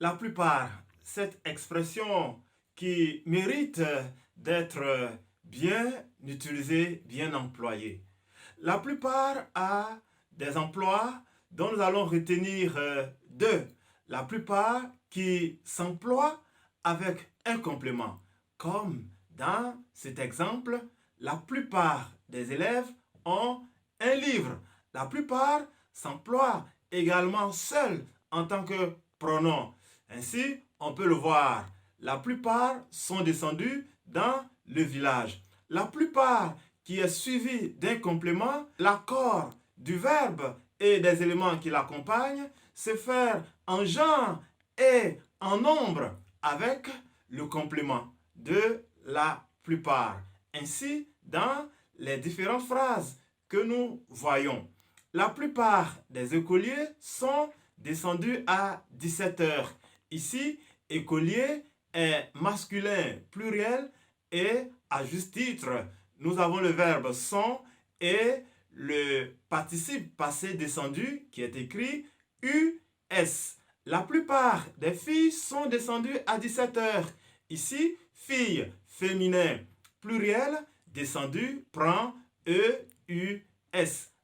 La plupart, cette expression qui mérite d'être bien utilisée, bien employée. La plupart a des emplois dont nous allons retenir deux. La plupart qui s'emploient avec un complément. Comme dans cet exemple, la plupart des élèves ont un livre. La plupart s'emploient également seuls en tant que pronom. Ainsi, on peut le voir. La plupart sont descendus dans le village. La plupart qui est suivi d'un complément, l'accord du verbe et des éléments qui l'accompagnent se fait en genre et en nombre avec le complément de la plupart. Ainsi, dans les différentes phrases que nous voyons, la plupart des écoliers sont descendus à 17 heures. Ici, écolier est masculin pluriel et à juste titre, nous avons le verbe sont et le participe passé descendu qui est écrit US. La plupart des filles sont descendues à 17 heures. Ici, fille féminin pluriel descendu prend EUS.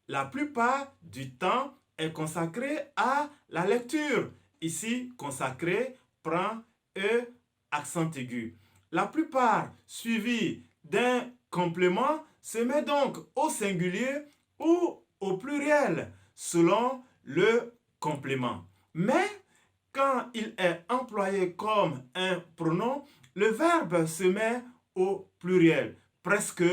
La plupart du temps est consacré à la lecture. Ici, consacré prend E accent aigu. La plupart suivi d'un complément se met donc au singulier ou au pluriel selon le complément. Mais quand il est employé comme un pronom, le verbe se met au pluriel, presque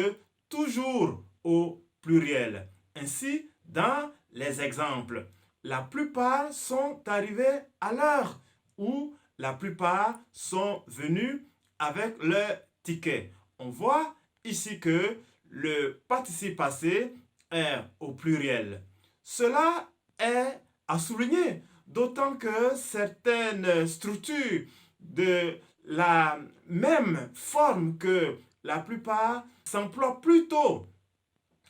toujours au pluriel. Ainsi, dans les exemples, la plupart sont arrivés à l'heure ou la plupart sont venus avec leur ticket. On voit ici que le participe passé est au pluriel. Cela est à souligner, d'autant que certaines structures de la même forme que la plupart s'emploient plutôt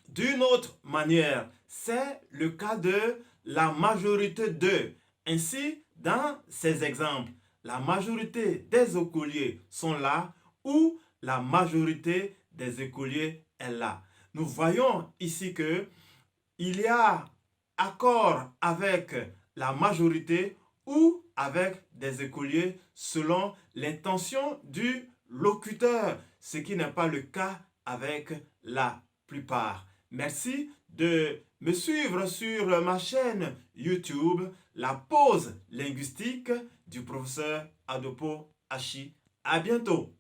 d'une autre manière. C'est le cas de la majorité de. Ainsi, dans ces exemples, la majorité des écoliers sont là ou la majorité des écoliers est là. Nous voyons ici que il y a accord avec la majorité ou avec des écoliers selon l'intention du locuteur, ce qui n'est pas le cas avec la plupart. Merci de me suivre sur ma chaîne YouTube, La Pause Linguistique du professeur Adopo Achi. À bientôt.